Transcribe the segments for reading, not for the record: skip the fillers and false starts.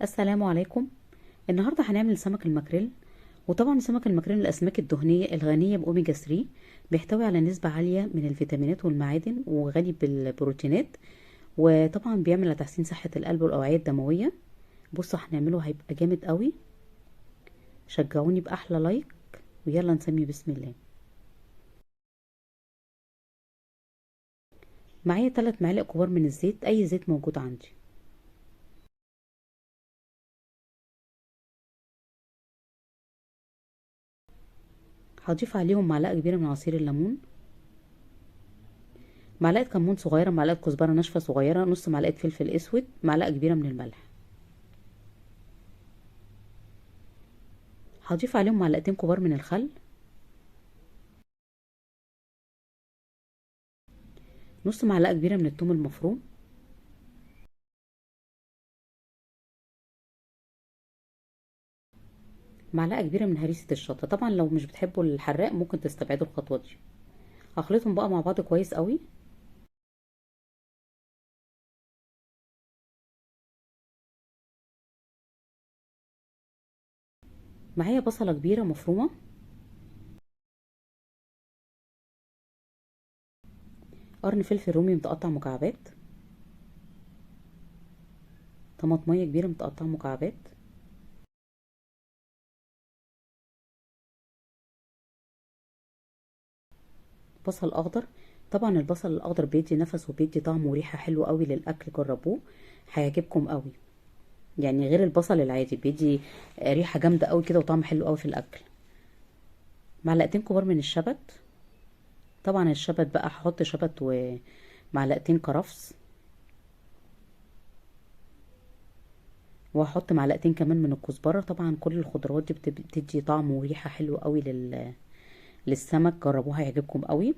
السلام عليكم. النهارده هنعمل سمك الماكريل. وطبعا سمك الماكريل من الاسماك الدهنيه الغنيه باوميجا 3، بيحتوي على نسبه عاليه من الفيتامينات والمعادن وغني بالبروتينات، وطبعا بيعمل على تحسين صحه القلب والاوعيه الدمويه. بصوا هنعمله هيبقى جامد قوي. شجعوني باحلى لايك، ويلا نسمي بسم الله. معايا 3 معالق كبار من الزيت، اي زيت موجود عندي. هضيف عليهم معلقه كبيره من عصير الليمون، معلقه كمون صغيره، معلقه كزبره ناشفه صغيره، نص معلقه فلفل اسود، معلقه كبيره من الملح. هضيف عليهم معلقتين كبار من الخل، نص معلقه كبيره من الثوم المفروم، معلقه كبيره من هريسه الشطه. طبعا لو مش بتحبوا الحراق ممكن تستبعدوا الخطوه دي. هخلطهم بقى مع بعض كويس قوي. معايا بصله كبيره مفرومه، قرن فلفل رومي متقطع مكعبات، طماطميه كبيره متقطعه مكعبات، بصل اخضر. طبعا البصل الاخضر بيدي نفس وبيدي طعم وريحه حلوه قوي للاكل، جربوه هيعجبكم قوي. يعني غير البصل العادي بيدي ريحه جامده قوي كده وطعم حلو قوي في الاكل. معلقتين كبار من الشبت. طبعا الشبت بقى هحط شبت ومعلقتين كرفس، وهحط معلقتين كمان من الكزبره. طبعا كل الخضروات دي بتدي طعم وريحه حلوه قوي للسمك. جربوها هيعجبكم قوي،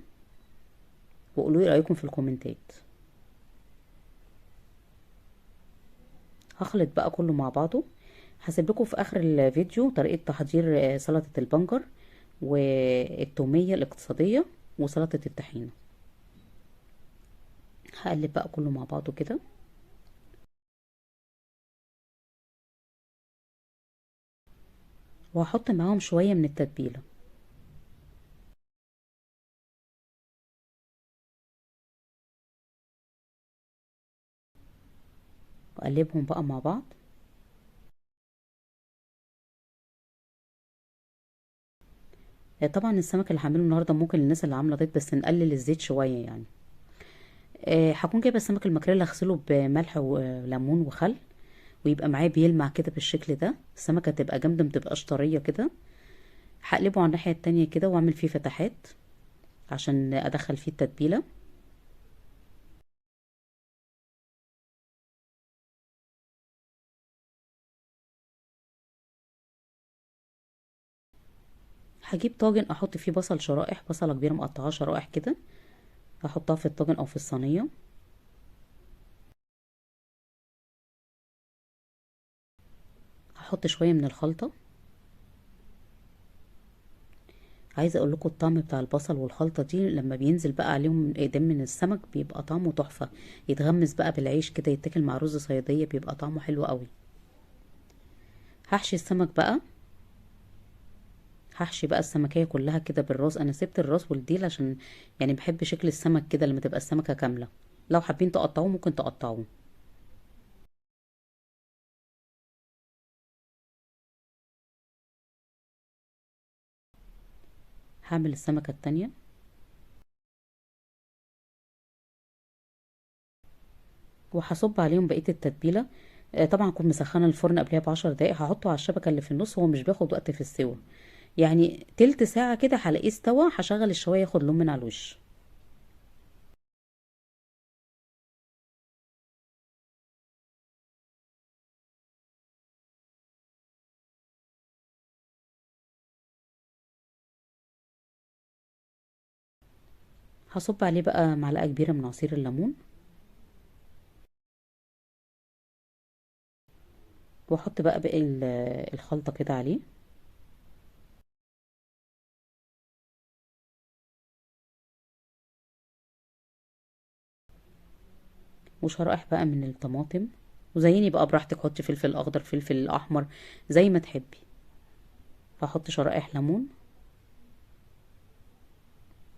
وقولوا لي رايكم في الكومنتات. هخلط بقى كله مع بعضه. هسيب لكم في اخر الفيديو طريقه تحضير سلطه البنجر والتوميه الاقتصاديه وسلطه الطحينه. هقلب بقى كله مع بعضه كده، وهحط معاهم شويه من التتبيله، واقلبهم بقى مع بعض. طبعا السمك اللي هعمله النهارده ممكن للناس اللي عامله دايت بس نقلل الزيت شويه يعني. هكون جايبه السمك المكريل، اغسله بملح وليمون وخل، ويبقى معاه بيلمع كده بالشكل ده. السمكه تبقى جامده متبقاش طريه كده. هقلبه على الناحيه التانية كده واعمل فيه فتحات عشان ادخل فيه التتبيله. هجيب طاجن احط فيه بصل شرائح، بصله كبيره مقطعاها شرائح كده، احطها في الطاجن او في الصينيه. هحط شويه من الخلطه. عايزه اقول لكم الطعم بتاع البصل والخلطه دي لما بينزل بقى عليهم اقدام من السمك بيبقى طعمه تحفه. يتغمس بقى بالعيش كده، يتاكل مع رز صياديه، بيبقى طعمه حلو قوي. هحشي السمك بقى. هحشي بقى السمكية كلها كده بالراس. انا سبت الراس والديل عشان يعني بحب شكل السمك كده لما تبقى السمكة كاملة. لو حابين تقطعوه ممكن تقطعوه. هعمل السمكة التانية، وهصب عليهم بقية التتبيلة. طبعا كنت مسخنة الفرن قبلها ب10 دقايق. هحطه على الشبكة اللي في النص، هو مش بياخد وقت في السوا. يعني تلت ساعة كده هلاقيه استوى. هشغل الشواية ياخد لون من على الوش. هصب عليه بقى معلقة كبيرة من عصير الليمون، واحط بقى باقي الخلطة كده عليه، وشرائح بقى من الطماطم. وزيني بقى براحتك، حطي فلفل اخضر فلفل احمر زي ما تحبي. هحط شرائح ليمون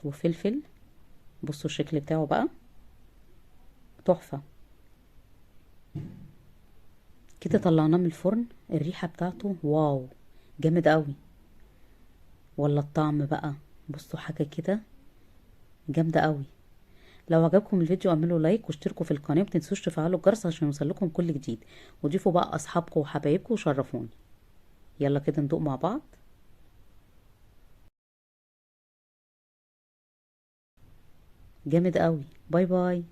وفلفل. بصوا الشكل بتاعه بقى تحفة. كده طلعناه من الفرن، الريحة بتاعته واو، جامد قوي. ولا الطعم بقى، بصوا حاجة كده جامدة قوي. لو عجبكم الفيديو اعملوا لايك واشتركوا في القناة، متنسوش تفعلوا الجرس عشان يوصلكم كل جديد، وضيفوا بقى اصحابكم وحبايبكم وشرفوني. يلا كده ندوق مع بعض. جامد قوي. باي باي.